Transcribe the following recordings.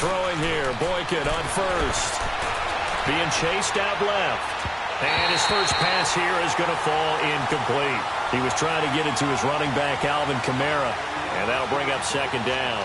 throwing here. Boykin on first. Being chased out left. And his first pass here is going to fall incomplete. He was trying to get it to his running back, Alvin Kamara. And that'll bring up second down.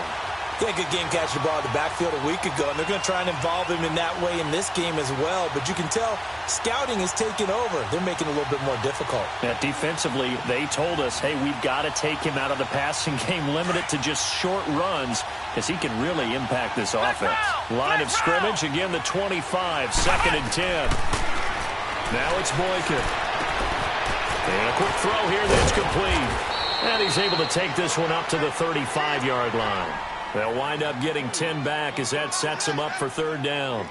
Yeah, good game catching the ball in the backfield a week ago, and they're going to try and involve him in that way in this game as well. But you can tell scouting is taking over. They're making it a little bit more difficult. Yeah, defensively, they told us, hey, we've got to take him out of the passing game, limit it to just short runs, because he can really impact this offense. Line of scrimmage, again, the 25, 2nd and 10. Now it's Boykin. And a quick throw here that's complete. And he's able to take this one up to the 35-yard line. They'll wind up getting 10 back as that sets them up for 3rd down.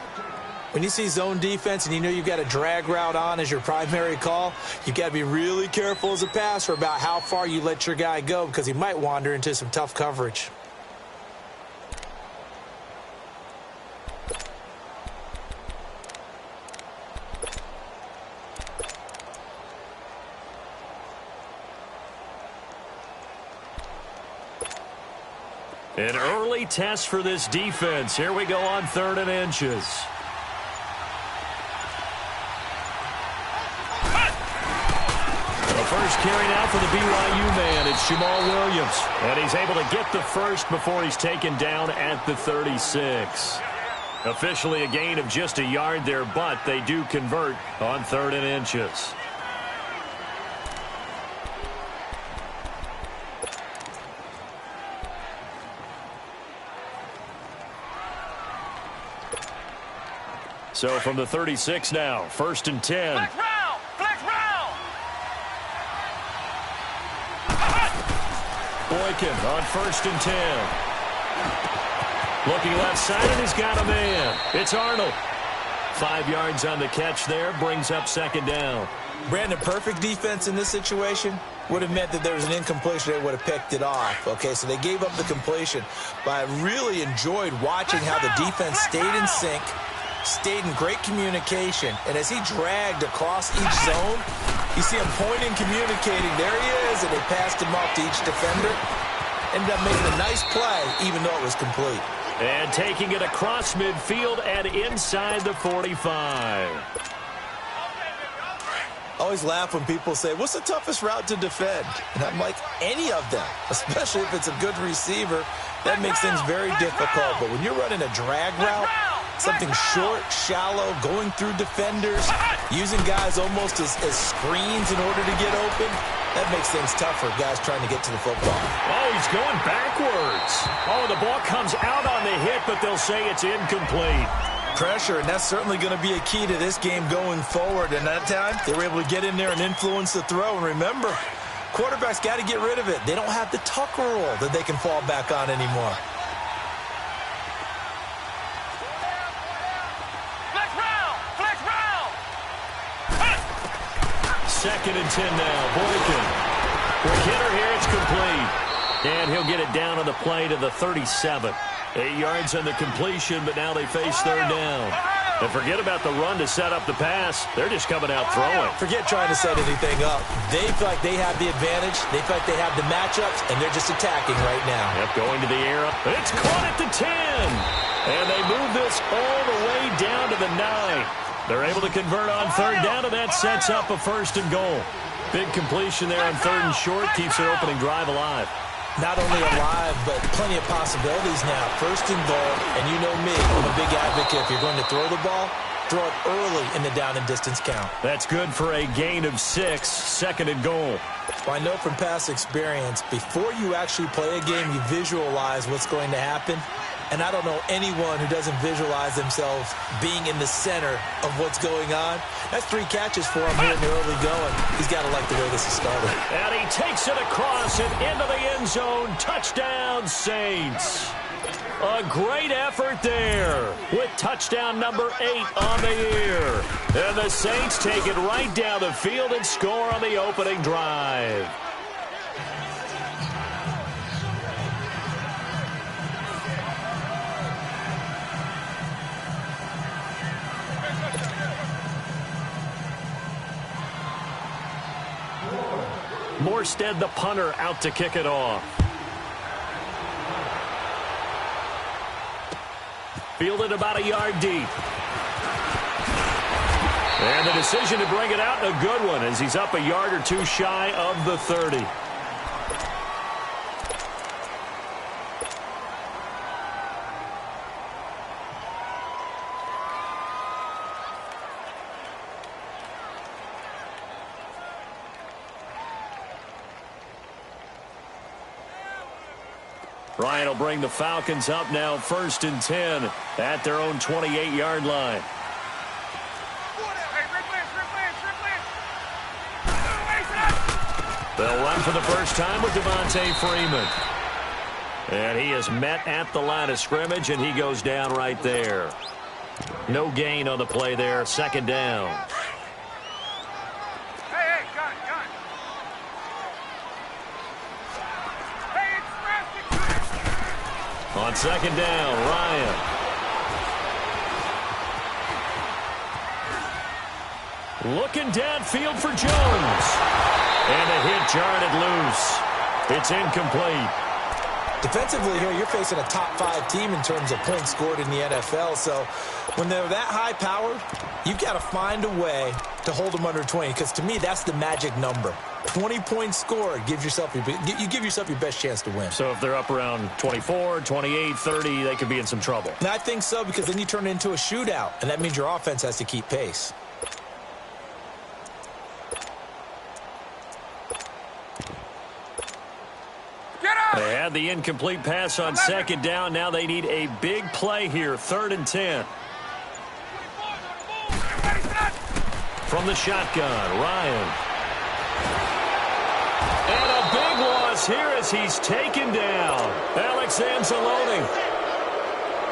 When you see zone defense and you know you've got a drag route on as your primary call, you've got to be really careful as a passer about how far you let your guy go because he might wander into some tough coverage. An early test for this defense. Here we go on 3rd and inches. The first carry now for the BYU man. It's Jamal Williams. And he's able to get the first before he's taken down at the 36. Officially a gain of just a yard there, but they do convert on 3rd and inches. So from the 36 now, 1st and 10. Flex round. Boykin on 1st and 10. Looking left side, and he's got a man. It's Arnold. 5 yards on the catch there, brings up 2nd down. Brandon, perfect defense in this situation would have meant that there was an incompletion. They would have picked it off. Okay, so they gave up the completion. But I really enjoyed watching how the defense stayed in sync, stayed in great communication, and as he dragged across each zone, you see him pointing, communicating. There he is, and they passed him off to each defender. Ended up making a nice play, even though it was complete. And taking it across midfield and inside the 45. I always laugh when people say, what's the toughest route to defend? And I'm like, any of them, especially if it's a good receiver. That makes things very difficult. But when you're running a drag route, something short, shallow, going through defenders, using guys almost as screens in order to get open, that makes things tough for guys trying to get to the football. Oh, he's going backwards. Oh, the ball comes out on the hit, but they'll say it's incomplete. Pressure, and that's certainly going to be a key to this game going forward. And that time, they were able to get in there and influence the throw. And remember, quarterbacks got to get rid of it. They don't have the tuck rule that they can fall back on anymore. Flex round. 2nd and 10 now. Boykin. Quick hitter here. It's complete. And he'll get it down on the play to the 37. 8 yards on the completion, but now they face 3rd down. And forget about the run to set up the pass. They're just coming out throwing. Forget trying to set anything up. They feel like they have the advantage. They feel like they have the matchups, and they're just attacking right now. Yep, going to the air. It's caught at the 10. And they move this all the way down to the 9. They're able to convert on 3rd down, and that sets up a 1st and goal. Big completion there on 3rd and short. Keeps their opening drive alive. Not only alive, but plenty of possibilities now. 1st and goal, and you know me, I'm a big advocate. If you're going to throw the ball, throw it early in the down and distance count. That's good for a gain of 6, 2nd and goal. Well, I know from past experience, before you actually play a game, you visualize what's going to happen. And I don't know anyone who doesn't visualize themselves being in the center of what's going on. That's 3 catches for him here in the early going. He's got to like the way this has started. And he takes it across and into the end zone. Touchdown, Saints. A great effort there with touchdown number 8 on the year. And the Saints take it right down the field and score on the opening drive. Morstead, the punter, out to kick it off. Fielded about a yard deep. And the decision to bring it out, a good one, as he's up a yard or two shy of the 30. Ryan will bring the Falcons up now 1st and 10 at their own 28-yard line. They'll run for the first time with Devontae Freeman. And he is met at the line of scrimmage, and he goes down right there. No gain on the play there, 2nd down. On 2nd down, Ryan. Looking downfield for Jones. And a hit jarred it loose. It's incomplete. Defensively here, you're facing a top 5 team in terms of points scored in the NFL. So when they're that high-powered, you've got to find a way to hold them under 20. Because to me, that's the magic number. 20 points scored gives yourself you give yourself your best chance to win. So if they're up around 24, 28, 30, they could be in some trouble. And I think so, because then you turn it into a shootout, and that means your offense has to keep pace. They had the incomplete pass on 2nd down. Now they need a big play here, 3rd and 10. From the shotgun, Ryan. And a big loss here as he's taken down. Alex Anzalone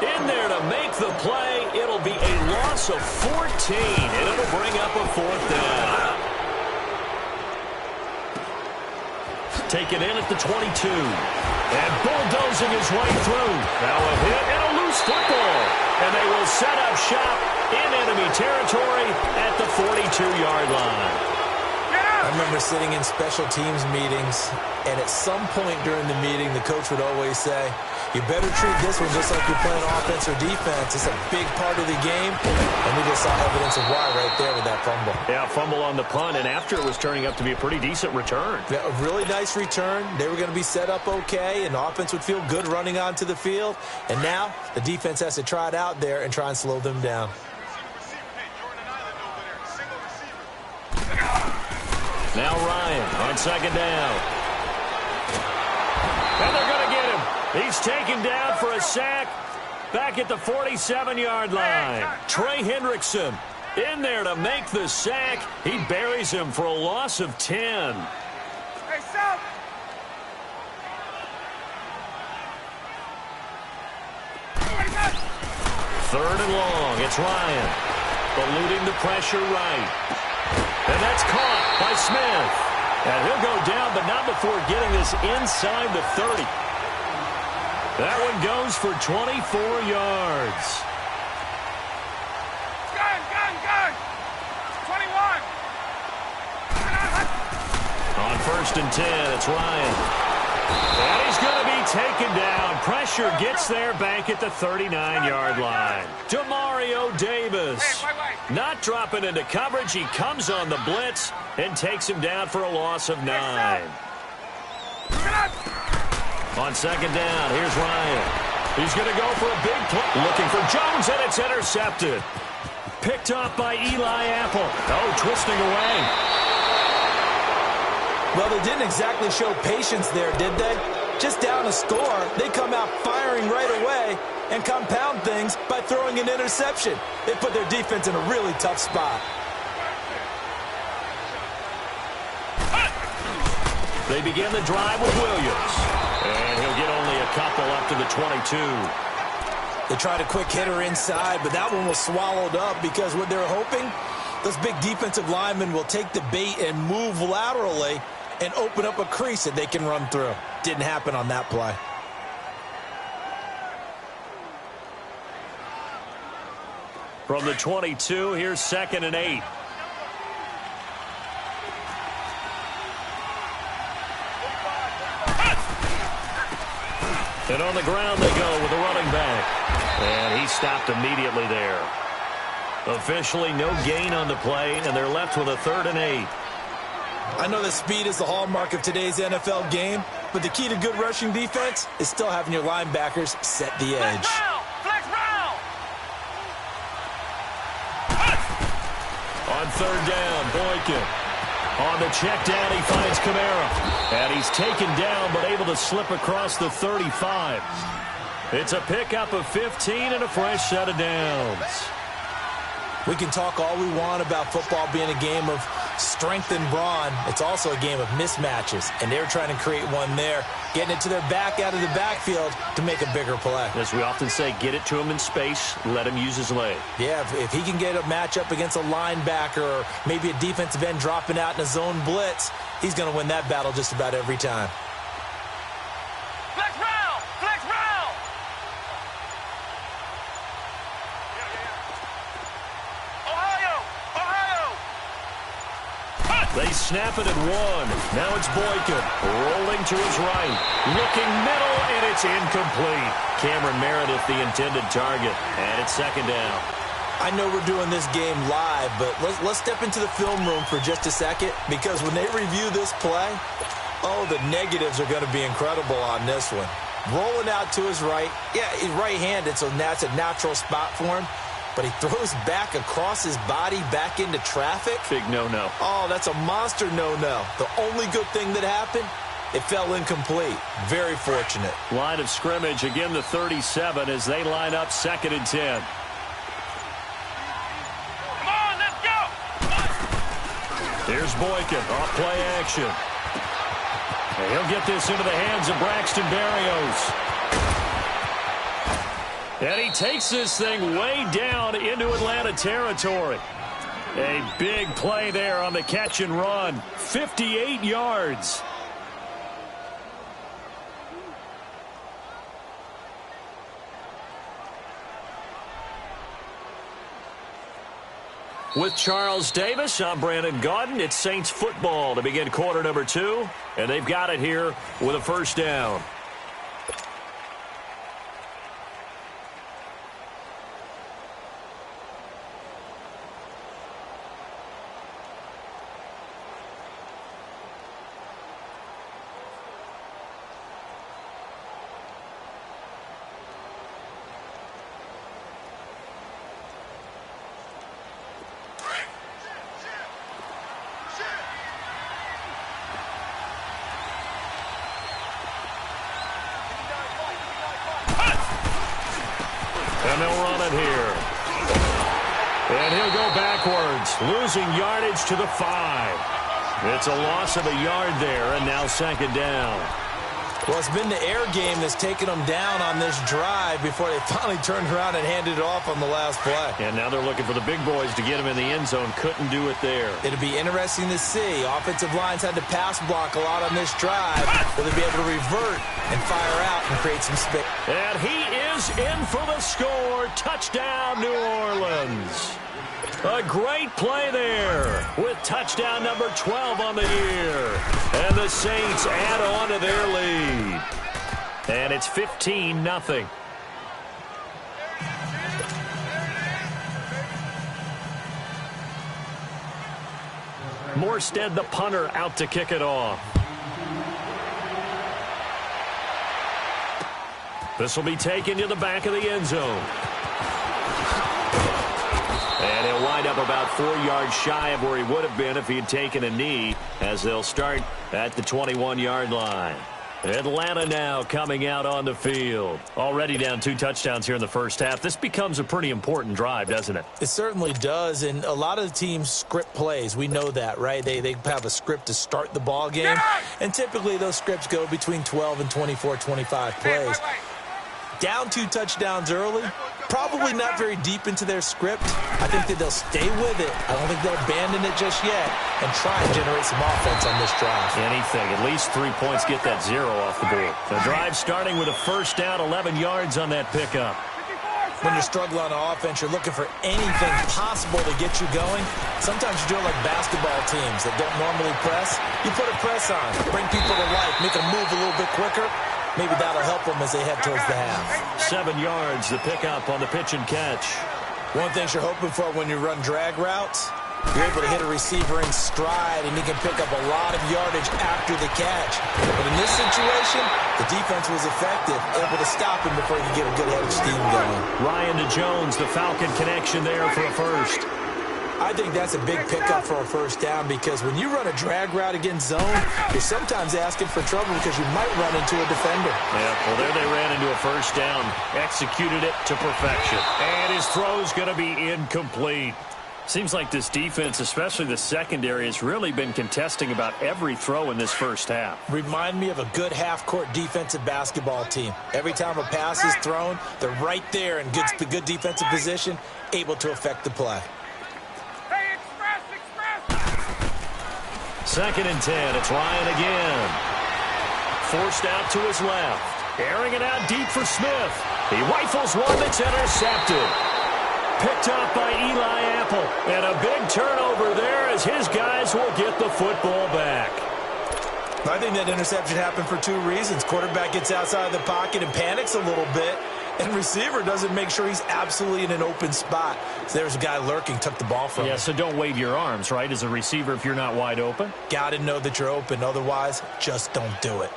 in there to make the play. It'll be a loss of 14, and it'll bring up a 4th down. Taken in at the 22. And bulldozing his way through. Now a hit and a loose football. And they will set up shop in enemy territory at the 42-yard line. I remember sitting in special teams meetings, and at some point during the meeting, the coach would always say, you better treat this one just like you're playing offense or defense. It's a big part of the game, and we just saw evidence of why right there with that fumble. Yeah, fumble on the punt, and after it was turning up to be a pretty decent return. Yeah, a really nice return. They were going to be set up okay, and the offense would feel good running onto the field. And now the defense has to try it out there and try and slow them down. Now Ryan on 2nd down. And they're going to get him. He's taken down for a sack back at the 47-yard line. Trey Hendrickson in there to make the sack. He buries him for a loss of 10. Hey, South. Third and long. It's Ryan. Eluding the pressure right. And that's caught by Smith. And he'll go down, but not before getting this inside the 30. That one goes for 24 yards. Gun. 21. On 1st and 10, it's Ryan. And he's going to be taken down. Pressure gets there back at the 39-yard line. Demario Davis not dropping into coverage. He comes on the blitz and takes him down for a loss of 9. On 2nd down, here's Ryan. He's going to go for a big play. Looking for Jones, and it's intercepted. Picked up by Eli Apple. Oh, twisting away. Well, they didn't exactly show patience there, did they? Just down a score, they come out firing right away and compound things by throwing an interception. They put their defense in a really tough spot. They begin the drive with Williams. And he'll get only a couple up to the 22. They tried a quick hitter inside, but that one was swallowed up because what they're hoping, those big defensive linemen will take the bait and move laterally and open up a crease that they can run through. Didn't happen on that play. From the 22, here's 2nd and 8. And on the ground they go with the running back. And he stopped immediately there. Officially no gain on the play, and they're left with a 3rd and 8. I know that speed is the hallmark of today's NFL game, but the key to good rushing defense is still having your linebackers set the edge. Flex round. On 3rd down, Boykin. On the check down, he finds Kamara. And he's taken down, but able to slip across the 35. It's a pickup of 15 and a fresh set of downs. We can talk all we want about football being a game of strength and brawn. It's also a game of mismatches, and they're trying to create one there, getting it to their back out of the backfield to make a bigger play. As we often say, get it to him in space, let him use his leg. Yeah, if he can get a matchup against a linebacker or maybe a defensive end dropping out in a zone blitz, he's going to win that battle just about every time. Flex round. Flex round. Ohio. They snap it at 1. Now it's Boykin rolling to his right. Looking middle, and it's incomplete. Cameron Meredith, the intended target. And it's 2nd down. I know we're doing this game live, but let's step into the film room for just a second, because when they review this play, oh, the negatives are going to be incredible on this one. Rolling out to his right. Yeah, he's right-handed, so that's a natural spot for him. But he throws back across his body back into traffic. Big no-no. Oh, that's a monster no-no. The only good thing that happened, it fell incomplete. Very fortunate. Line of scrimmage, again the 37 as they line up 2nd and 10. Come on, let's go. Here's Boykin, off play action. And he'll get this into the hands of Braxton Berrios. And he takes this thing way down into Atlanta territory. A big play there on the catch and run. 58 yards. With Charles Davis, I'm Brandon Gaudin. It's Saints football to begin quarter number 2. And they've got it here with a 1st down. And they'll run it here. And he'll go backwards, losing yardage to the 5. It's a loss of a yard there, and now 2nd down. Well, it's been the air game that's taken them down on this drive before they finally turned around and handed it off on the last play. And now they're looking for the big boys to get him in the end zone. Couldn't do it there. It'll be interesting to see. Offensive lines had to pass block a lot on this drive. Will they be able to revert and fire out and create some space? And he is in for the score. Touchdown, New Orleans. A great play there with touchdown number 12 on the year. And the Saints add on to their lead. And it's 15-0. Morstead, the punter, out to kick it off. This will be taken to the back of the end zone. And he'll wind up about 4 yards shy of where he would have been if he had taken a knee, as they'll start at the 21-yard line. Atlanta now coming out on the field. Already down 2 touchdowns here in the first half. This becomes a pretty important drive, doesn't it? It certainly does, and a lot of the teams script plays. We know that, right? They have a script to start the ball game, and typically those scripts go between 12 and 24, 25 plays. Down 2 touchdowns early, probably not very deep into their script. I think that they'll stay with it. I don't think they'll abandon it just yet and try and generate some offense on this drive. Anything. At least 3 points, get that 0 off the board. The drive starting with a first down, 11 yards on that pickup. When you're struggling on offense, you're looking for anything possible to get you going. Sometimes you do it like basketball teams that don't normally press. You put a press on, bring people to life, make them move a little bit quicker. Maybe that'll help them as they head towards the half. 7 yards, the pickup on the pitch and catch. One thing you're hoping for when you run drag routes, you're able to hit a receiver in stride, and he can pick up a lot of yardage after the catch. But in this situation, the defense was effective, able to stop him before he could get a good head of steam going. Ryan to Jones, the Falcon connection there for a first. I think that's a big pickup for a first down because when you run a drag route against zone, you're sometimes asking for trouble because you might run into a defender. Yeah, well, there they ran into a first down. Executed it to perfection. And his throw's going to be incomplete. Seems like this defense, especially the secondary, has really been contesting about every throw in this first half. Remind me of a good half-court defensive basketball team. Every time a pass is thrown, they're right there in good defensive position, able to affect the play. Hey, express! 2nd and 10. It's Ryan again. Forced out to his left. Airing it out deep for Smith. He rifles one that's intercepted. Picked up by Eli Apple. And a big turnover there as his guys will get the football back. I think that interception happened for 2 reasons. Quarterback gets outside of the pocket and panics a little bit. And receiver doesn't make sure he's absolutely in an open spot. So there's a guy lurking, took the ball from him. Yeah, so don't wave your arms, right, as a receiver if you're not wide open. Got to know that you're open. Otherwise, just don't do it.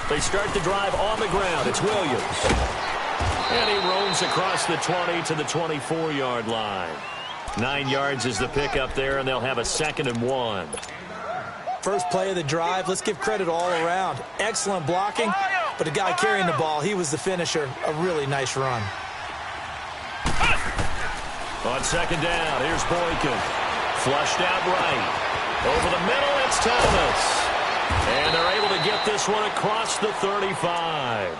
They start the drive on the ground. It's Williams. And he roams across the 20 to the 24-yard line. 9 yards is the pickup there, and they'll have a 2nd and 1. First play of the drive, let's give credit all around. Excellent blocking, but the guy carrying the ball, he was the finisher. A really nice run. On 2nd down, here's Boykin. Flushed out right. Over the middle, it's Thomas. And they're able to get this one across the 35.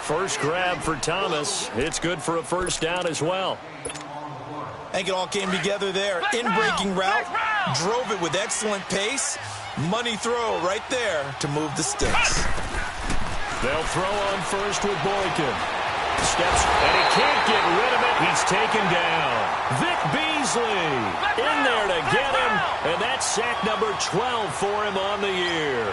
First grab for Thomas. It's good for a first down as well. I think it all came together there. In-breaking route, drove it with excellent pace. Money throw right there to move the sticks. They'll throw on first with Boykin. Steps, and he can't get rid of it. He's taken down. Vic Beasley in there to get him, and that's sack number 12 for him on the year.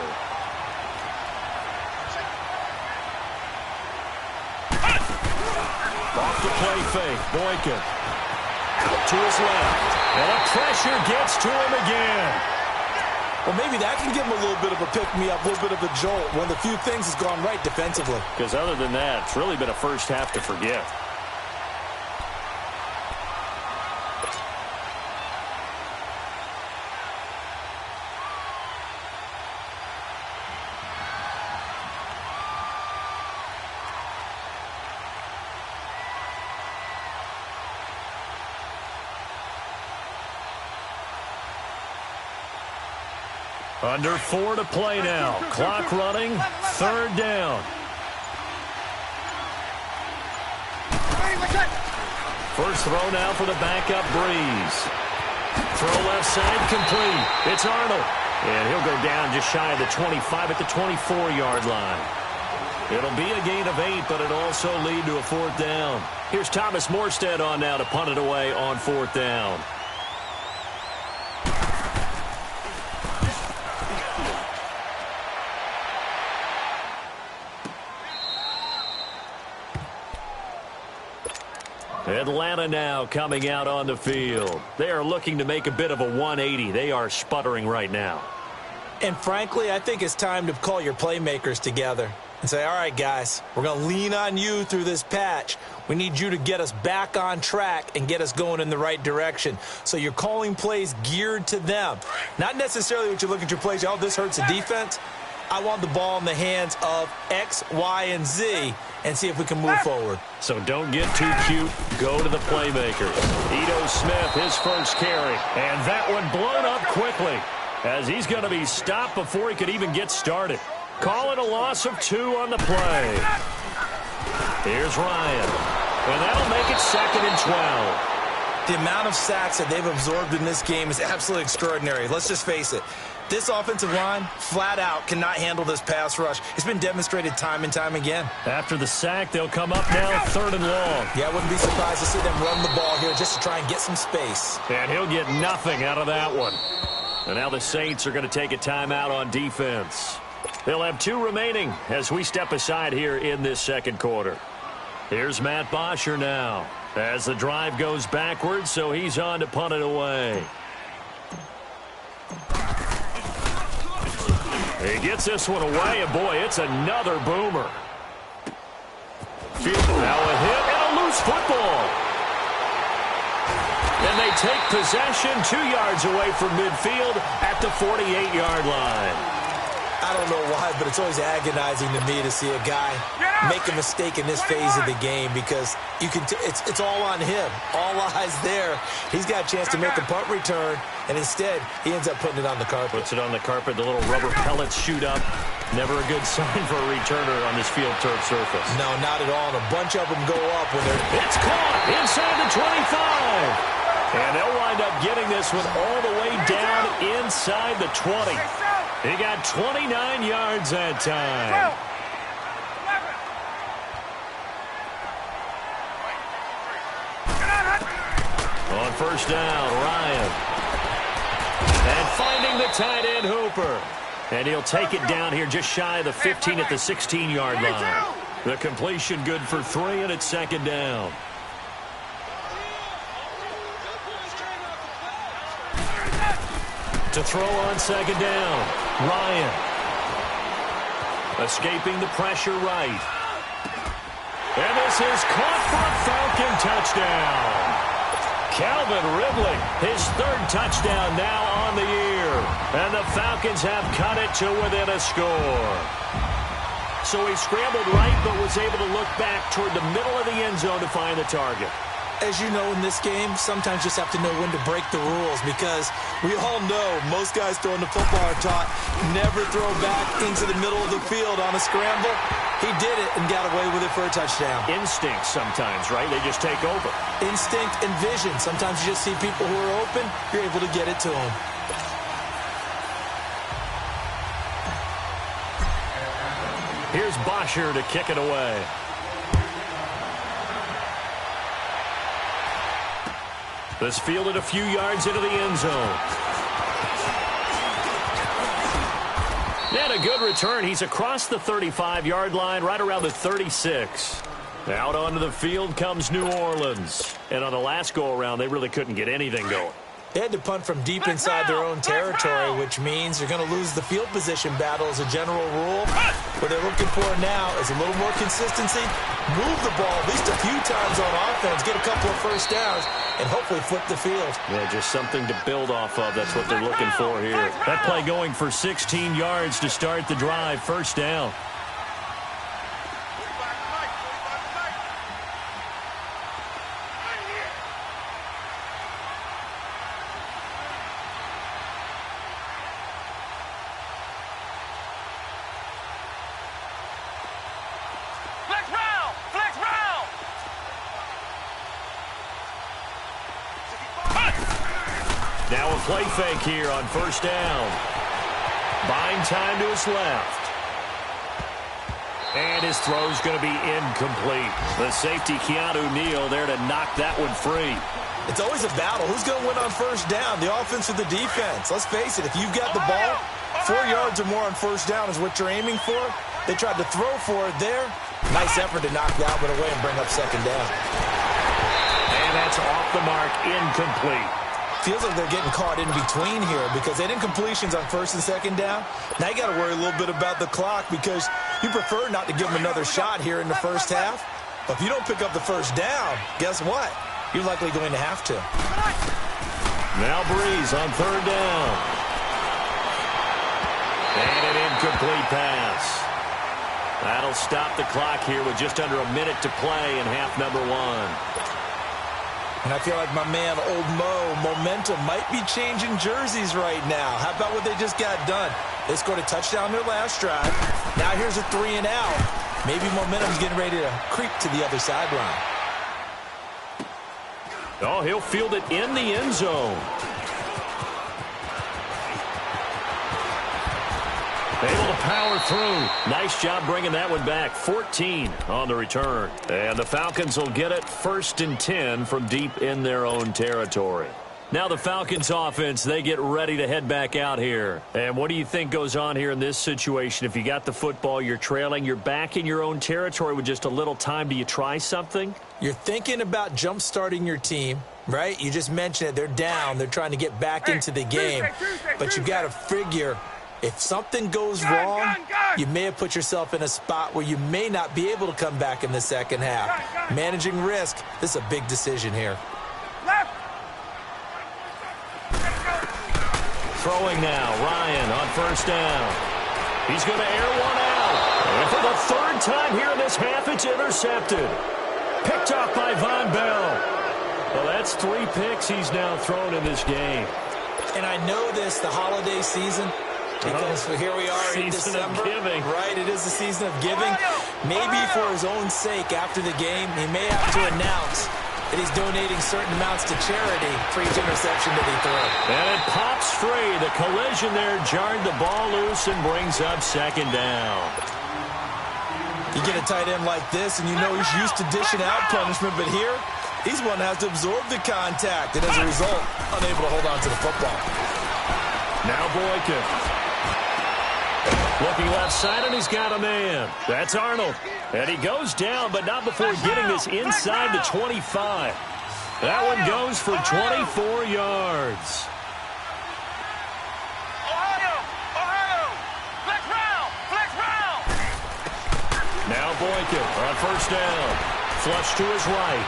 Off the play fake, Boykin. Out to his left, and the pressure gets to him again. Well, maybe that can give him a little bit of a pick-me-up, a little bit of a jolt. One of the few things has gone right defensively. Because other than that, it's really been a first half to forget. Under 4 to play now. Clock running. 3rd down. First throw now for the backup Breeze. Throw left side complete. It's Arnold. And he'll go down just shy of the 25 at the 24-yard line. It'll be a gain of 8, but it'll also lead to a 4th down. Here's Thomas Morstead on now to punt it away on 4th down. Atlanta now coming out on the field. They are looking to make a bit of a 180. They are sputtering right now. And frankly, I think it's time to call your playmakers together and say, all right, guys, we're going to lean on you through this patch. We need you to get us back on track and get us going in the right direction. So you're calling plays geared to them. Not necessarily what you look at your plays, oh, this hurts the defense. I want the ball in the hands of X, Y, and Z and see if we can move forward. So don't get too cute. Go to the playmakers. Ito Smith, his first carry. And that one blown up quickly as he's going to be stopped before he could even get started. Call it a loss of 2 on the play. Here's Ryan. And that'll make it 2nd and 12. The amount of sacks that they've absorbed in this game is absolutely extraordinary. Let's just face it. This offensive line, flat out, cannot handle this pass rush. It's been demonstrated time and time again. After the sack, they'll come up now 3rd and long. Yeah, I wouldn't be surprised to see them run the ball here just to try and get some space. And he'll get nothing out of that one. And now the Saints are going to take a timeout on defense. They'll have 2 remaining as we step aside here in this second quarter. Here's Matt Bosher now as the drive goes backwards, so he's on to punt it away. He gets this one away, and boy, it's another boomer. Now a hit and a loose football. And they take possession 2 yards away from midfield at the 48-yard line. I don't know why, but it's always agonizing to me to see a guy make a mistake in this phase of the game because you can it's all on him. All eyes there. He's got a chance to make a punt return, and instead he ends up putting it on the carpet. Puts it on the carpet. The little rubber pellets shoot up. Never a good sign for a returner on this field turf surface. No, not at all. And a bunch of them go up when they're... It's caught inside the 25. And they'll wind up getting this one all the way down inside the 20. He got 29 yards that time. On first down, Ryan. And finding the tight end, Hooper. And he'll take it down here just shy of the 15 at the 16-yard line. The completion good for 3, and it's 2nd down. To throw on 2nd down, Ryan. Escaping the pressure right. And this is caught for a Falcon touchdown. Calvin Ridley, his 3rd touchdown now on the year. And the Falcons have cut it to within a score. So he scrambled right but was able to look back toward the middle of the end zone to find the target. As you know, in this game, sometimes you just have to know when to break the rules because we all know most guys throwing the football are taught never throw back into the middle of the field on a scramble. He did it and got away with it for a touchdown. Instinct sometimes, right? They just take over. Instinct and vision. Sometimes you just see people who are open, you're able to get it to them. Here's Bosher to kick it away. This fielded a few yards into the end zone. And a good return. He's across the 35-yard line, right around the 36. Out onto the field comes New Orleans. And on the last go-around, they really couldn't get anything going. They had to punt from deep inside their own territory, which means you're going to lose the field position battle as a general rule. What they're looking for now is a little more consistency, move the ball at least a few times on offense, get a couple of first downs, and hopefully flip the field. Yeah, just something to build off of. That's what they're looking for here. That play going for 16 yards to start the drive. First down. Now a play fake here on first down. Buying time to his left. And his throw's going to be incomplete. The safety, Keanu Neal, there to knock that one free. It's always a battle. Who's going to win on first down, the offense or the defense? Let's face it, if you've got the ball, 4 yards or more on first down is what you're aiming for. They tried to throw for it there. Nice effort to knock that one away and bring up second down. And that's off the mark, incomplete. Feels like they're getting caught in between here because they didn't completions on first and second down. Now you got to worry a little bit about the clock because you prefer not to give them another shot here in the first half. But if you don't pick up the first down, guess what? You're likely going to have to. Now Breeze on third down. And an incomplete pass. That'll stop the clock here with just under a minute to play in half number 1. And I feel like my man, Old Mo, momentum might be changing jerseys right now. How about what they just got done? They scored a touchdown their last drive. Now here's a 3 and out. Maybe momentum's getting ready to creep to the other sideline. Oh, he'll field it in the end zone. Able to power through. Nice job bringing that one back. 14 on the return. And the Falcons will get it 1st and 10 from deep in their own territory. Now the Falcons offense, they get ready to head back out here. And what do you think goes on here in this situation? If you got the football, you're trailing, you're back in your own territory with just a little time. Do you try something? You're thinking about jump-starting your team, right? You just mentioned it. They're down. They're trying to get back into the game. But you got to figure, if something goes wrong, you may have put yourself in a spot where you may not be able to come back in the second half. Managing risk, this is a big decision here. Throwing now, Ryan on 1st down. He's going to air one out. And for the 3rd time here in this half, it's intercepted. Picked off by Von Bell. Well, that's 3 picks he's now thrown in this game. And I know this, the holiday season, because here we are in December. Giving. Right, it is the season of giving. Maybe for his own sake after the game, he may have to announce that he's donating certain amounts to charity for each interception that he threw. And it pops free. The collision there jarred the ball loose and brings up 2nd down. You get a tight end like this, and you know he's used to dishing out punishment, but here, he's one that has to absorb the contact, and as a result, unable to hold on to the football. Now Boykin. Looking left side, and he's got a man. That's Arnold. And he goes down, but not before getting this inside the 25. That one goes for 24 yards. Now Boykin on 1st down. Flush to his right.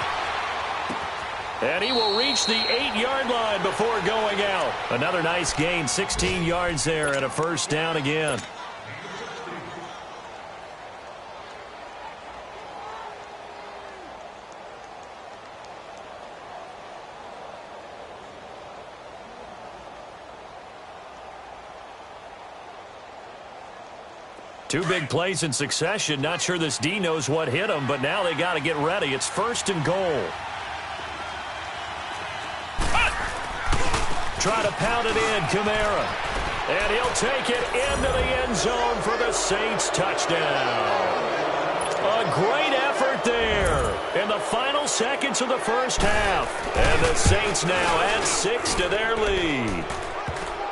And he will reach the 8-yard line before going out. Another nice gain, 16 yards there and a 1st down again. Two big plays in succession. Not sure this D knows what hit him, but now they got to get ready. It's 1st and goal. Try to pound it in, Kamara. And he'll take it into the end zone for the Saints touchdown. A great effort there in the final seconds of the 1st half. And the Saints now add 6 to their lead.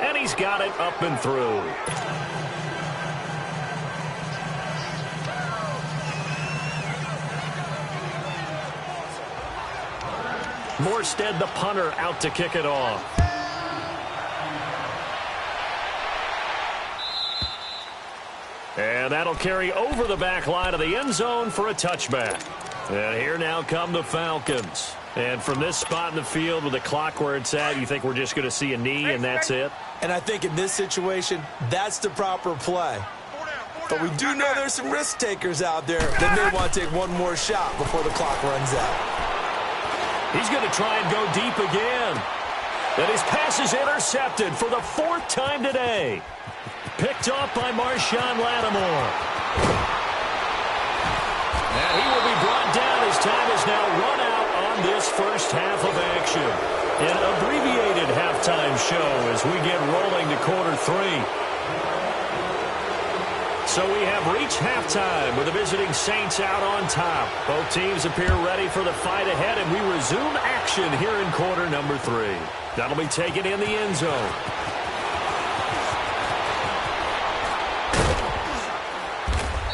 And he's got it up and through. Morstead, the punter, out to kick it off. And that'll carry over the back line of the end zone for a touchback. And here now come the Falcons. And from this spot in the field with the clock where it's at, you think we're just going to see a knee and that's it? And I think in this situation, that's the proper play. But we do know there's some risk takers out there that may want to take one more shot before the clock runs out. He's going to try and go deep again. And his pass is intercepted for the 4th time today. Picked off by Marshawn Lattimore. And he will be brought down. His time is now run out on this 1st half of action. An abbreviated halftime show as we get rolling to quarter 3. So we have reached halftime with the visiting Saints out on top. Both teams appear ready for the fight ahead, and we resume action here in quarter number 3. That'll be taken in the end zone.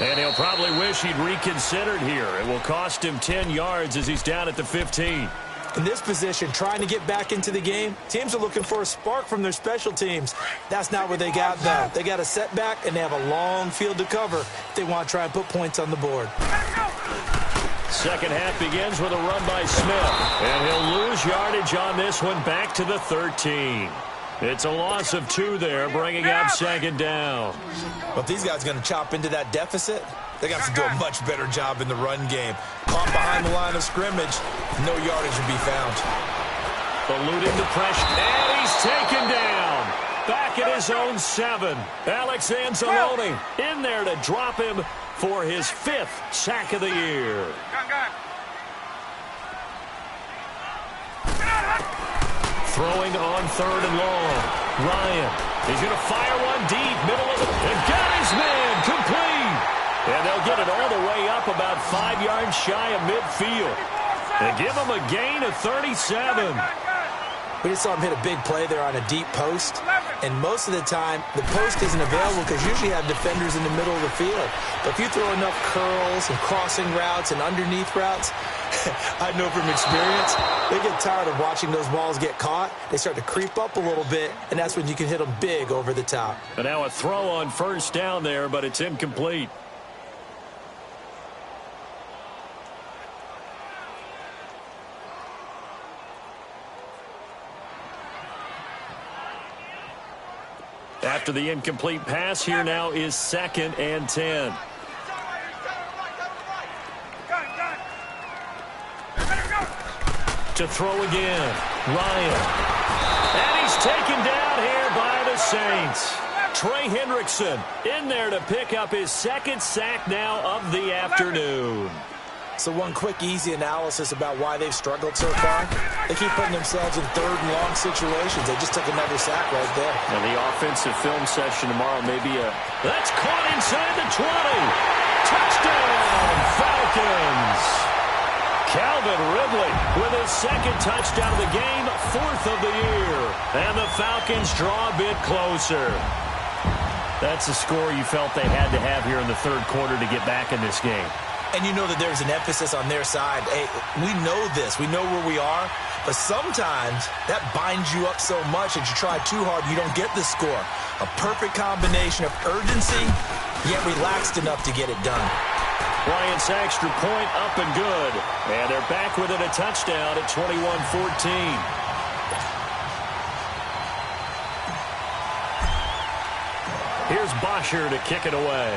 And he'll probably wish he'd reconsidered here. It will cost him 10 yards as he's down at the 15. In this position, trying to get back into the game, teams are looking for a spark from their special teams. That's not what they got, though. They got a setback, and they have a long field to cover if they want to try and put points on the board. Second half begins with a run by Smith. And he'll lose yardage on this one back to the 13. It's a loss of 2 there, bringing up 2nd down. But these guys are going to chop into that deficit. They got to do a much better job in the run game. Caught behind the line of scrimmage, no yardage would be found. Eluding the pressure, and he's taken down. Back at his own 7. Alex Anzalone in there to drop him for his 5th sack of the year. Throwing on 3rd and long. Ryan, he's going to fire one deep, middle of the... And got it! his man, complete. And they'll get it all the way up about 5 yards shy of midfield. They give him a gain of 37. We just saw him hit a big play there on a deep post. And most of the time, the post isn't available because usually you have defenders in the middle of the field. But if you throw enough curls and crossing routes and underneath routes, I know from experience, they get tired of watching those balls get caught. They start to creep up a little bit, and that's when you can hit them big over the top. And now a throw on first down there, but it's incomplete. After the incomplete pass, here now is 2nd and 10. To throw again, Ryan. And he's taken down here by the Saints. Trey Hendrickson in there to pick up his 2nd sack now of the afternoon. So one quick, easy analysis about why they've struggled so far. They keep putting themselves in 3rd and long situations. They just took another sack right there. And the offensive film session tomorrow may be a... That's caught inside the 20. Touchdown, Falcons. Calvin Ridley with his 2nd touchdown of the game, 4th of the year. And the Falcons draw a bit closer. That's a score you felt they had to have here in the 3rd quarter to get back in this game. And you know that there's an emphasis on their side. Hey, we know this. We know where we are. But sometimes that binds you up so much that you try too hard, you don't get the score. A perfect combination of urgency, yet relaxed enough to get it done. Bryant's extra point up and good. And they're back within a touchdown at 21-14. Here's Bosher to kick it away.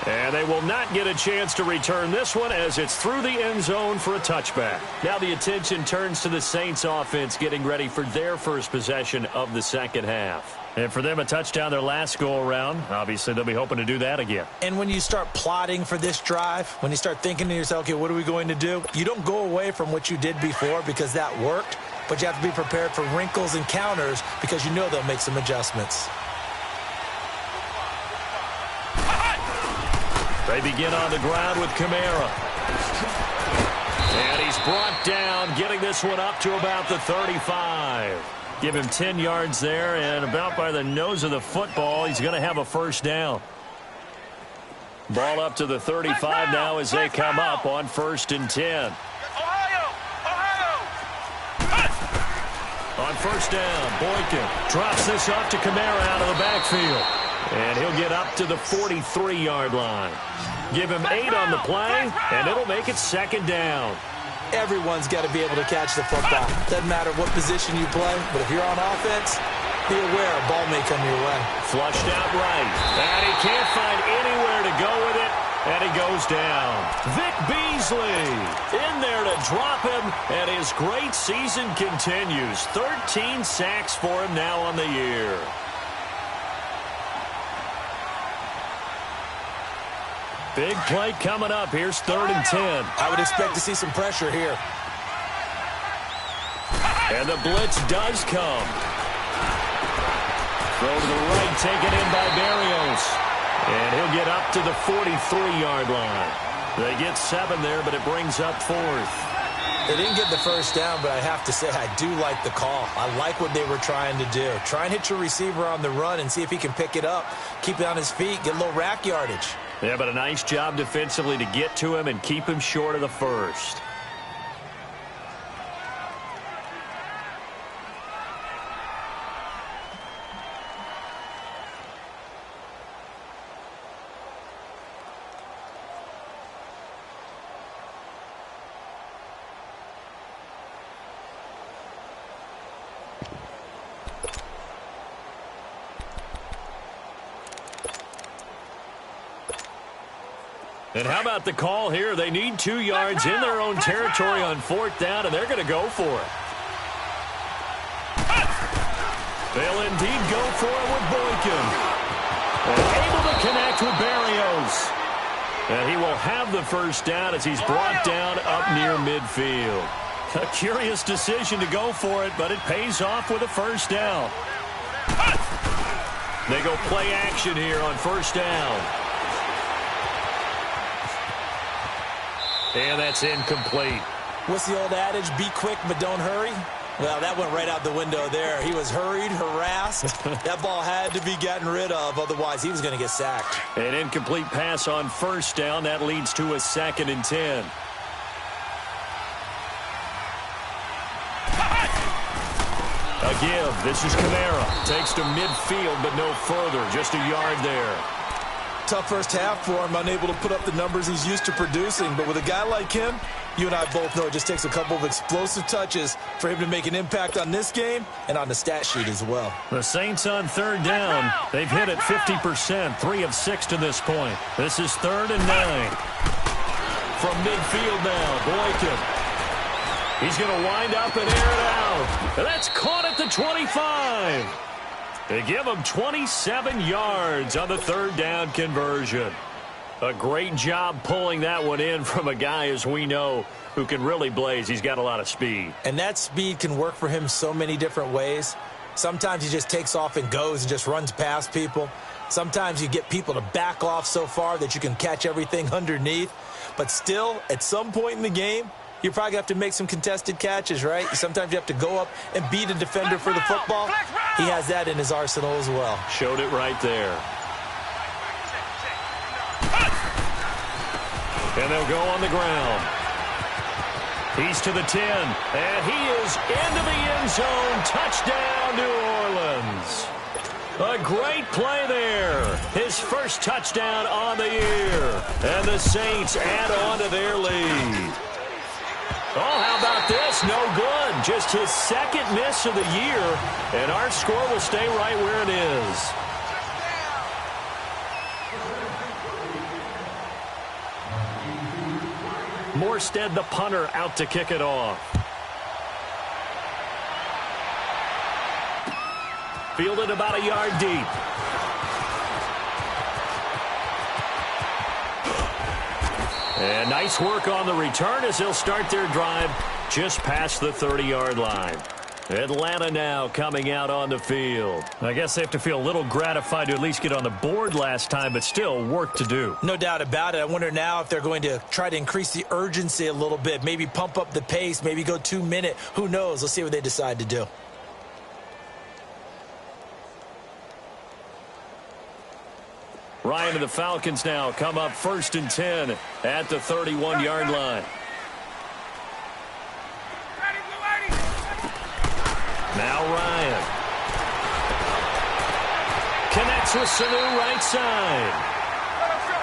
And they will not get a chance to return this one as it's through the end zone for a touchback. Now the attention turns to the Saints offense getting ready for their first possession of the 2nd half. And for them, a touchdown their last go-around. Obviously, they'll be hoping to do that again. And when you start plotting for this drive, when you start thinking to yourself, okay, what are we going to do? You don't go away from what you did before because that worked, but you have to be prepared for wrinkles and counters because you know they'll make some adjustments. They begin on the ground with Kamara. And he's brought down, getting this one up to about the 35. Give him 10 yards there, and about by the nose of the football, he's going to have a first down. Ball up to the 35 now as they come up on 1st and 10. On 1st down, Boykin drops this off to Kamara out of the backfield. And he'll get up to the 43-yard line. Give him 8 on the play, and it'll make it 2nd down. Everyone's got to be able to catch the football. Doesn't matter what position you play, but if you're on offense, be aware a ball may come your way. Flushed out right, and he can't find anywhere to go with it, and he goes down. Vic Beasley in there to drop him, and his great season continues. 13 sacks for him now on the year. Big play coming up. Here's 3rd and 10. I would expect to see some pressure here. And the blitz does come. Throw to the right, taken in by Berrios. And he'll get up to the 43-yard line. They get 7 there, but it brings up 4th. They didn't get the first down, but I have to say I do like the call. I like what they were trying to do. Try and hit your receiver on the run and see if he can pick it up. Keep it on his feet, get a little rack yardage. Yeah, but a nice job defensively to get to him and keep him short of the first. And how about the call here? They need 2 yards in their own territory on 4th down, and they're going to go for it. They'll indeed go for it with Boykin. And able to connect with Berrios. And he will have the first down as he's brought down up near midfield. A curious decision to go for it, but it pays off with a first down. They go play action here on first down. And that's incomplete. What's the old adage? Be quick, but don't hurry. Well, that went right out the window there. He was hurried, harassed. That ball had to be gotten rid of, otherwise he was going to get sacked. An incomplete pass on first down. That leads to a 2nd and 10. A give. This is Kamara. Takes to midfield, but no further. Just a yard there. Tough first half for him, unable to put up the numbers he's used to producing. But with a guy like him, you and I both know it just takes a couple of explosive touches for him to make an impact on this game and on the stat sheet as well. The Saints on third down. They've hit it 50%, 3 of 6 to this point. This is 3rd and 9. From midfield now, Boykin. He's going to wind up and air it out. And that's caught at the 25. They give him 27 yards on the 3rd down conversion. A great job pulling that one in from a guy, as we know, who can really blaze. He's got a lot of speed. And that speed can work for him so many different ways. Sometimes he just takes off and goes and just runs past people. Sometimes you get people to back off so far that you can catch everything underneath. But still, at some point in the game, you're probably going to have to make some contested catches, right? Sometimes you have to go up and beat a defender for the football. He has that in his arsenal as well. Showed it right there. And they'll go on the ground. He's to the 10, and he is into the end zone. Touchdown, New Orleans. A great play there. His first touchdown on the year. And the Saints add on to their lead. Oh, how about this? No good. Just his 2nd miss of the year, and our score will stay right where it is. Morstead, the punter, out to kick it off. Fielded about a yard deep. And nice work on the return as they'll start their drive just past the 30-yard line. Atlanta now coming out on the field. I guess they have to feel a little gratified to at least get on the board last time, but still work to do. No doubt about it. I wonder now if they're going to try to increase the urgency a little bit, maybe pump up the pace, maybe go 2-minute. Who knows? Let's see what they decide to do. Ryan and the Falcons now come up 1st and 10 at the 31-yard line. Now Ryan. Connects with Sanu right side.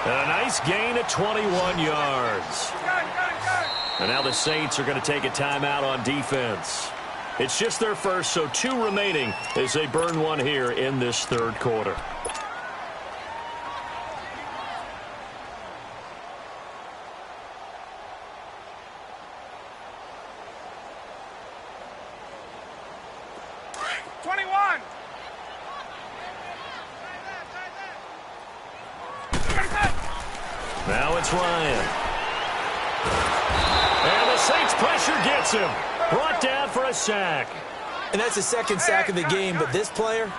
And a nice gain of 21 yards. And now the Saints are going to take a timeout on defense. It's just their first, so 2 remaining as they burn one here in this 3rd quarter. Now it's Ryan. And the Saints pressure gets him. Brought down for a sack. And that's his 2nd sack of the game, but this player,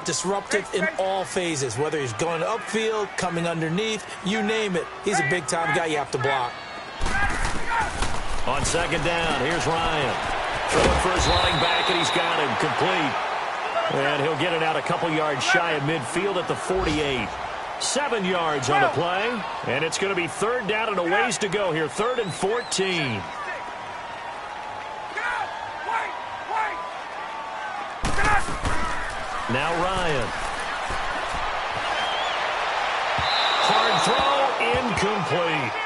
disruptive in all phases, whether he's going upfield, coming underneath, you name it. He's a big-time guy you have to block. On 2nd down, here's Ryan. Throwing for his running back, and he's got him complete. And he'll get it out a couple yards shy of midfield at the 48. 7 yards on the play, and it's going to be 3rd down and a ways to go here. 3rd and 14. Now Ryan. Hard throw, incomplete.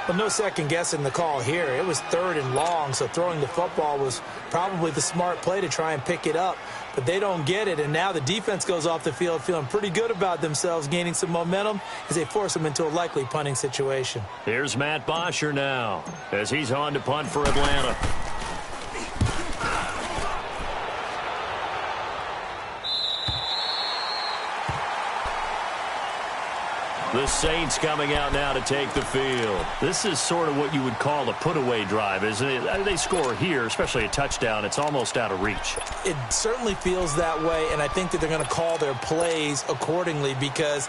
Well, no second guessing the call here. It was 3rd and long, so throwing the football was probably the smart play to try and pick it up. But they don't get it, and now the defense goes off the field feeling pretty good about themselves, gaining some momentum as they force them into a likely punting situation. Here's Matt Bosher now as he's on to punt for Atlanta. The Saints coming out now to take the field. This is sort of what you would call a put-away drive, isn't it? They score here, especially a touchdown. It's almost out of reach. It certainly feels that way, and I think that they're going to call their plays accordingly because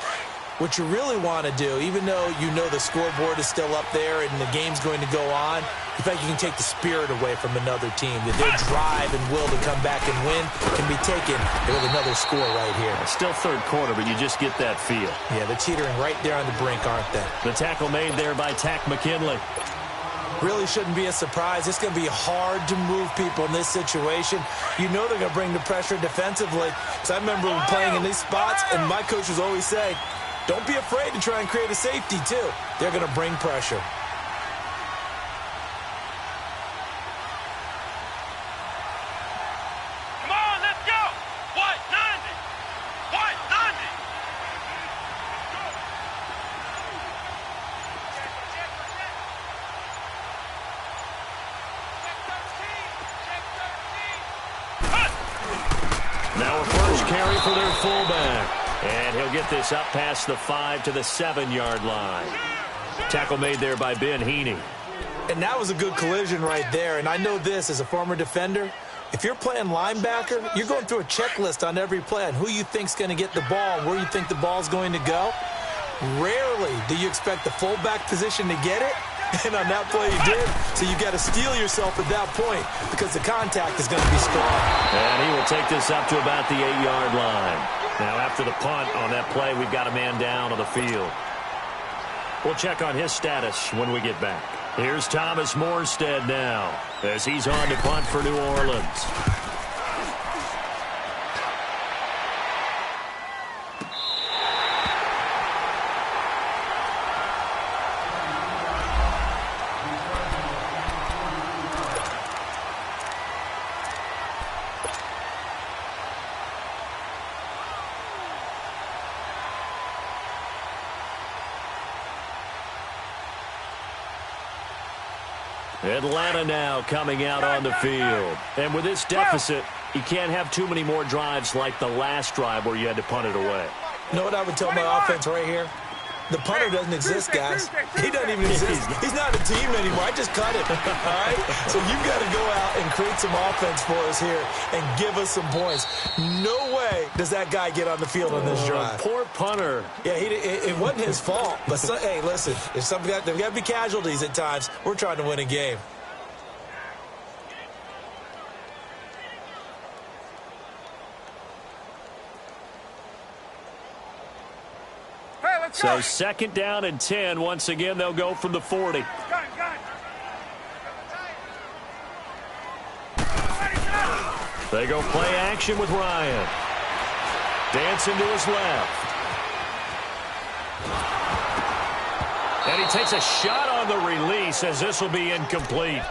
what you really want to do, even though you know the scoreboard is still up there and the game's going to go on, you think you can take the spirit away from another team, that their drive and will to come back and win can be taken with another score right here. Still third quarter, but you just get that feel. Yeah, they're teetering right there on the brink, aren't they? The tackle made there by Tack McKinley. Really shouldn't be a surprise. It's going to be hard to move people in this situation. You know they're going to bring the pressure defensively. Because I remember playing in these spots, and my coach was always saying, don't be afraid to try and create a safety, too. They're going to bring pressure. Come on, let's go. What? 90. What? 90. Now a first carry for their fullback. And he'll get this up past the 5 to the 7-yard line. Tackle made there by Ben Heaney. And that was a good collision right there. And I know this as a former defender. If you're playing linebacker, you're going through a checklist on every play on who you think's going to get the ball and where you think the ball's going to go. Rarely do you expect the fullback position to get it. And on that play, he did. So you got to steel yourself at that point because the contact is going to be strong. And he will take this up to about the 8-yard line. Now, after the punt on that play, we've got a man down on the field. We'll check on his status when we get back. Here's Thomas Morstead now as he's on to punt for New Orleans. Atlanta now coming out on the field. And with this deficit, you can't have too many more drives like the last drive where you had to punt it away. You know what I would tell my offense right here? The punter doesn't exist, guys. He doesn't even exist. He's not a team anymore. I just cut him, all right? So you've got to go out and create some offense for us here and give us some points. No way does that guy get on the field on this drive. Poor punter. Yeah, it wasn't his fault. But, hey, listen, there's got to be casualties at times. We're trying to win a game. So 2nd down and 10. Once again, they'll go from the 40. They go play action with Ryan. Dancing to his left. And he takes a shot on the release as this will be incomplete.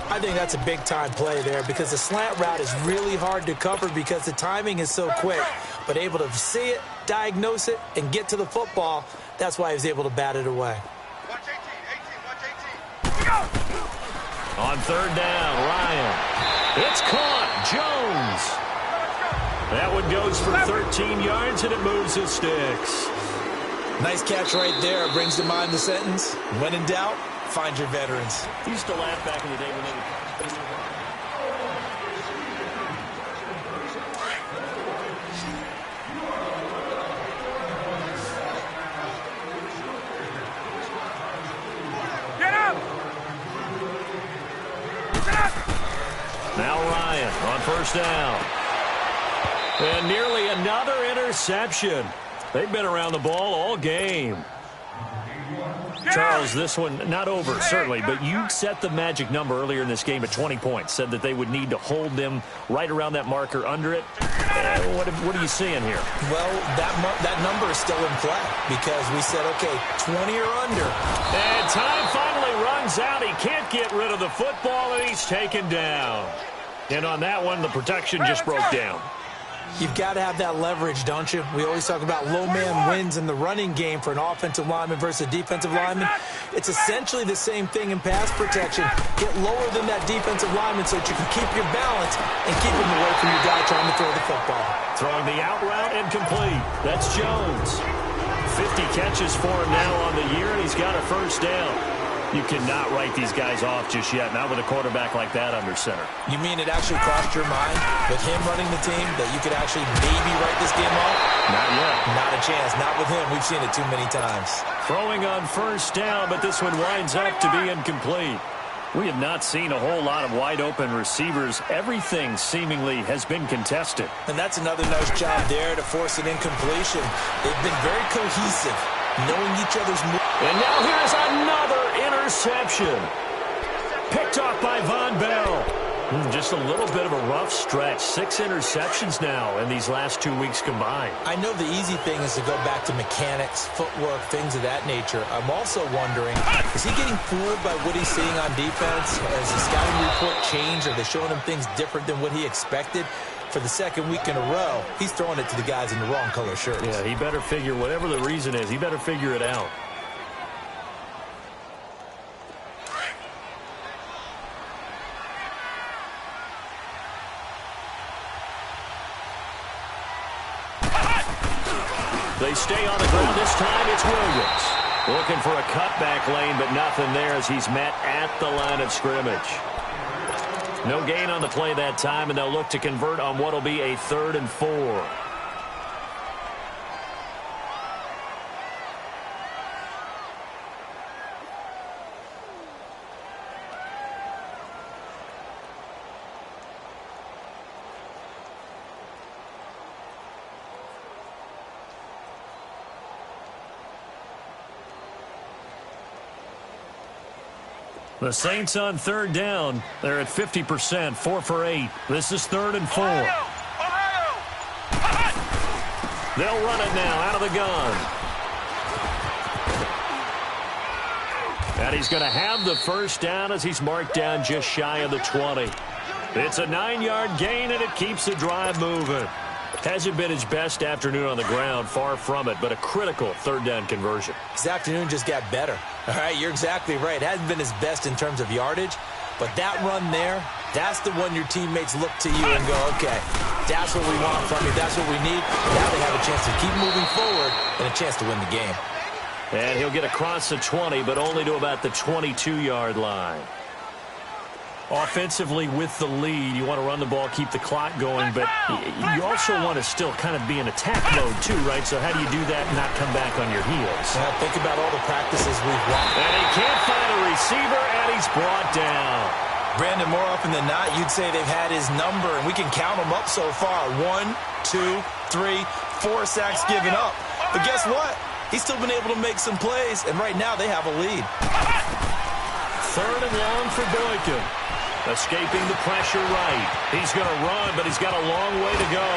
I think that's a big-time play there because the slant route is really hard to cover because the timing is so quick. But able to see it, diagnose it, and get to the football, that's why he was able to bat it away. Watch 18, watch 18. Go! On 3rd down, Ryan. It's caught. Jones. That one goes for 13 yards, and it moves his sticks. Nice catch right there. Brings to mind the sentence, when in doubt, find your veterans. He used to laugh back in the day when they were... Now Ryan on 1st down. And nearly another interception. They've been around the ball all game. Charles, this one not over, certainly, but you set the magic number earlier in this game at 20 points. Said that they would need to hold them right around that marker under it. What are you seeing here? Well, that number is still in play because we said, okay, 20 or under. And time finally runs out. He can't get rid of the football, and he's taken down. And on that one, the protection just broke down. You've got to have that leverage, don't you? We always talk about low man wins in the running game for an offensive lineman versus a defensive lineman. It's essentially the same thing in pass protection. Get lower than that defensive lineman so that you can keep your balance and keep him away from your guy trying to throw the football. Throwing the out route and complete. That's Jones. 50 catches for him now on the year, and he's got a first down. You cannot write these guys off just yet, not with a quarterback like that under center. You mean it actually crossed your mind with him running the team that you could actually maybe write this game off? Not yet. Not a chance. Not with him. We've seen it too many times. Throwing on first down, but this one winds up to be incomplete. We have not seen a whole lot of wide-open receivers. Everything seemingly has been contested. And that's another nice job there to force an incompletion. They've been very cohesive, knowing each other's moves. And now here's another interception. Picked off by Von Bell. Just a little bit of a rough stretch. 6 interceptions now in these last 2 weeks combined. I know the easy thing is to go back to mechanics, footwork, things of that nature. I'm also wondering, is he getting fooled by what he's seeing on defense? Has the scouting report changed? Are they showing him things different than what he expected? For the second week in a row, he's throwing it to the guys in the wrong color shirts. Yeah, he better figure, whatever the reason is, he better figure it out. They stay on the ground. This time it's Williams. Looking for a cutback lane, but nothing there as he's met at the line of scrimmage. No gain on the play that time, and they'll look to convert on what will be a 3rd and 4. The Saints on 3rd down. They're at 50%, 4 for 8. This is 3rd and 4. They'll run it now out of the gun. And he's going to have the first down as he's marked down just shy of the 20. It's a 9-yard gain, and it keeps the drive moving. Hasn't been his best afternoon on the ground, far from it, but a critical 3rd down conversion. His afternoon just got better. All right, you're exactly right. It hasn't been his best in terms of yardage, but that run there, that's the one your teammates look to you and go, okay, that's what we want from you. That's what we need. Now they have a chance to keep moving forward and a chance to win the game. And he'll get across the 20, but only to about the 22-yard line. Offensively with the lead, you want to run the ball, keep the clock going, but you also want to still kind of be in attack mode too, right? So how do you do that and not come back on your heels? Now think about all the practices we've watched. And he can't find a receiver, and he's brought down. Brandon, more often than not, you'd say they've had his number, and we can count them up so far. 1, 2, 3, 4 sacks given up. But guess what? He's still been able to make some plays, and right now they have a lead. 3rd and long for Boykin. Escaping the pressure right. He's going to run, but he's got a long way to go.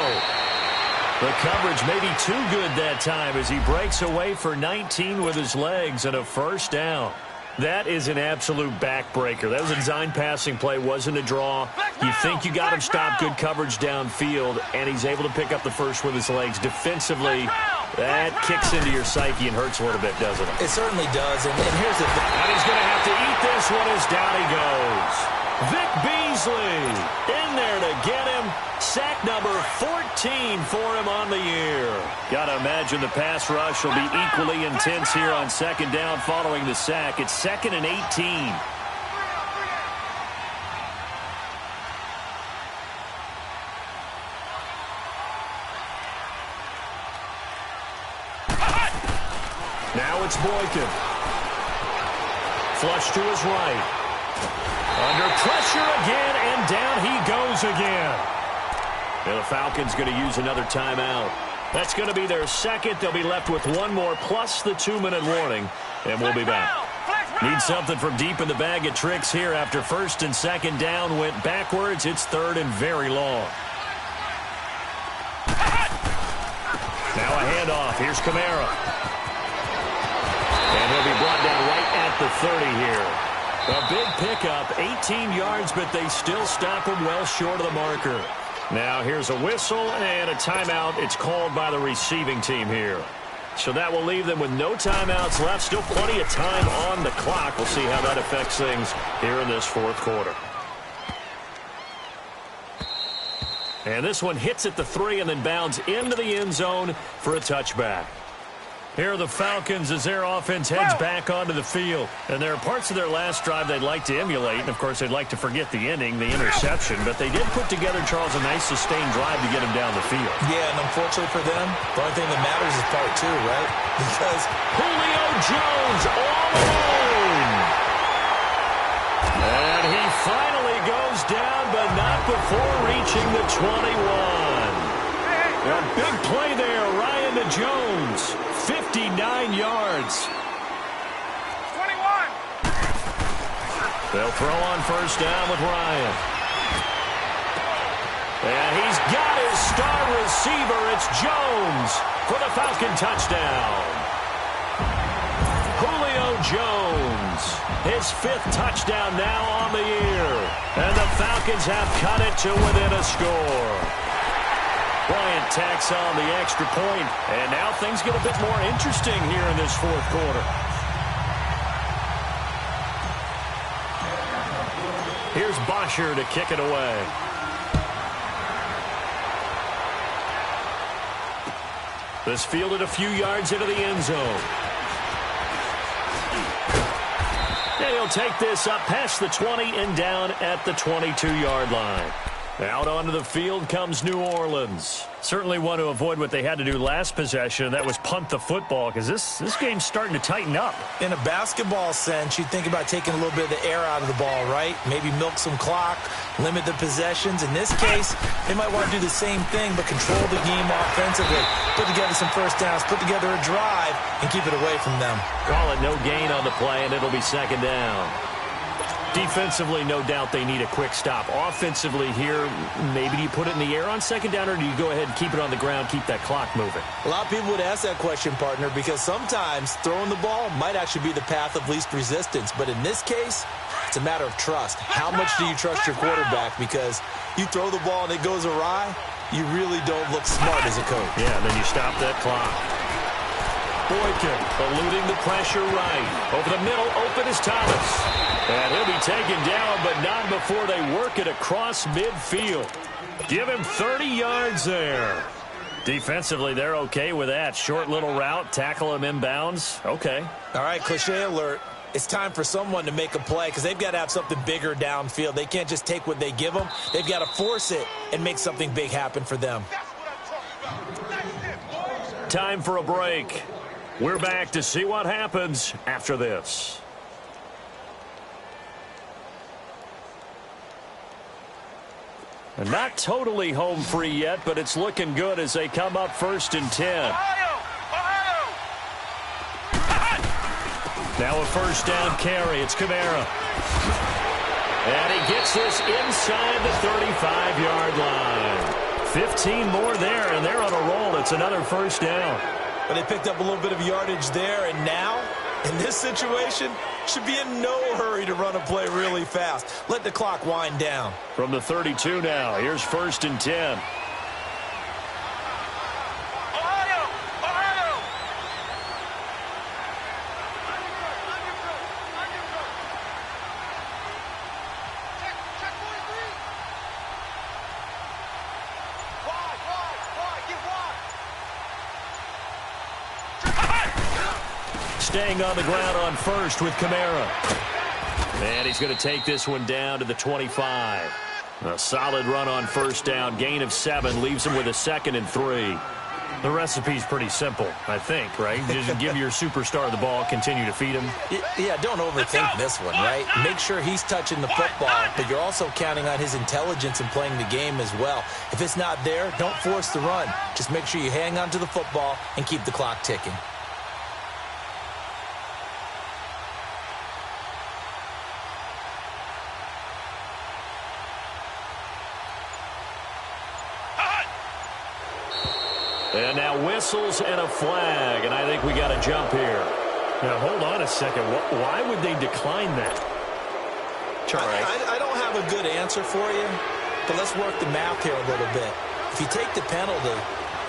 The coverage may be too good that time as he breaks away for 19 with his legs and a first down. That is an absolute backbreaker. That was a design passing play, wasn't a draw. You think you got him stopped, good coverage downfield, and he's able to pick up the first with his legs. Defensively, that kicks into your psyche and hurts a little bit, doesn't it? It certainly does, and here's the thing. And he's going to have to eat this one as down he goes. Vic Beasley in there to get him. Sack number 14 for him on the year. Got to imagine the pass rush will be equally intense here on 2nd down following the sack. It's 2nd and 18. Now it's Boykin. Flush to his right. Under pressure again, and down he goes again. And the Falcons going to use another timeout. That's going to be their second. They'll be left with one more, plus the 2-minute warning, and we'll be back. Need something from deep in the bag of tricks here after 1st and 2nd down went backwards. It's 3rd and very long. Now a handoff. Here's Kamara. And he'll be brought down right at the 30 here. A big pickup, 18 yards, but they still stop him well short of the marker. Now here's a whistle and a timeout. It's called by the receiving team here. So that will leave them with no timeouts left. Still plenty of time on the clock. We'll see how that affects things here in this 4th quarter. And this one hits at the 3 and then bounds into the end zone for a touchback. Here are the Falcons as their offense heads back onto the field. And there are parts of their last drive they'd like to emulate. And, of course, they'd like to forget the inning, the interception. But they did put together, Charles, a nice sustained drive to get them down the field. Yeah, and unfortunately for them, the only thing that matters is part two, right? Because Julio Jones all alone. And he finally goes down, but not before reaching the 21. A big play there, Ryan to Jones. 59 yards. 21. They'll throw on first down with Ryan. And he's got his star receiver. It's Jones for the Falcon touchdown. Julio Jones, his 5th touchdown now on the year. And the Falcons have cut it to within a score. Bryant tacks on the extra point, and now things get a bit more interesting here in this 4th quarter. Here's Bosher to kick it away. This fielded a few yards into the end zone. And he'll take this up past the 20 and down at the 22-yard line. Out onto the field comes New Orleans. Certainly want to avoid what they had to do last possession, and that was punt the football, because this game's starting to tighten up. in a basketball sense, you think about taking a little bit of the air out of the ball, right? Maybe milk some clock, limit the possessions. In this case, they might want to do the same thing, but control the game offensively. Put together some first downs, put together a drive, and keep it away from them. Call it no gain on the play, and it'll be second down. Defensively, no doubt they need a quick stop. Offensively here, maybe do you put it in the air on second down, or do you go ahead and keep it on the ground, keep that clock moving? A lot of people would ask that question, partner, because sometimes throwing the ball might actually be the path of least resistance. But in this case, it's a matter of trust. How much do you trust your quarterback? Because you throw the ball and it goes awry, you really don't look smart as a coach. Yeah, and then you stop that clock. Boykin eluding the pressure right. Over the middle, open is Thomas. And he'll be taken down, but not before they work it across midfield. Give him 30 yards there. Defensively, they're okay with that. Short little route, tackle him inbounds. Okay. All right, cliche alert. It's time for someone to make a play because they've got to have something bigger downfield. They can't just take what they give them. They've got to force it and make something big happen for them. Time for a break. We're back to see what happens after this. And not totally home free yet, but it's looking good as they come up 1st and 10. Now a first down carry. It's Kamara. And he gets this inside the 35-yard line. 15 more there, and they're on a roll. It's another first down. But they picked up a little bit of yardage there, and now, in this situation, should be in no hurry to run a play really fast. Let the clock wind down. From the 32 now, here's 1st and 10. Staying on the ground on first with Kamara. And he's going to take this one down to the 25. A solid run on first down. Gain of 7 leaves him with a 2nd and 3. The recipe's pretty simple, I think, right? Just give your superstar the ball, continue to feed him. Yeah, don't overthink this one, right? Make sure he's touching the football, but you're also counting on his intelligence in playing the game as well. If it's not there, don't force the run. Just make sure you hang on to the football and keep the clock ticking. And now whistles and a flag, and I think we got to jump here. Now, hold on a second. Why would they decline that? I don't have a good answer for you, but let's work the math here a little bit. If you take the penalty,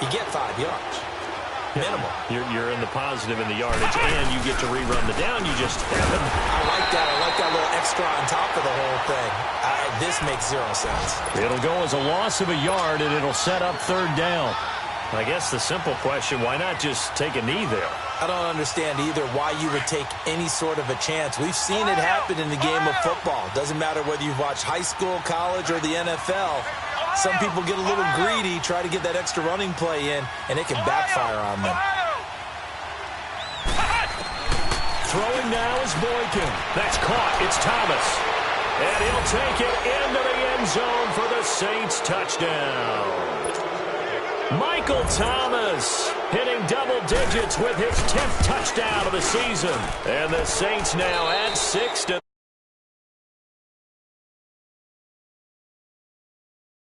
you get 5 yards. Minimum. You're in the positive in the yardage, and you get to rerun the down. You just haven't. I like that. I like that little extra on top of the whole thing. This makes 0 sense. It'll go as a loss of a yard, and it'll set up 3rd down. I guess the simple question, why not just take a knee there? I don't understand either why you would take any sort of a chance. We've seen it happen in the game of football. Doesn't matter whether you've watched high school, college, or the NFL. Some people get a little greedy, try to get that extra running play in, and it can backfire on them. Throwing now is Boykin. That's caught. It's Thomas. And he'll take it into the end zone for the Saints touchdown. Michael Thomas hitting double digits with his 10th touchdown of the season. And the Saints now add 6 to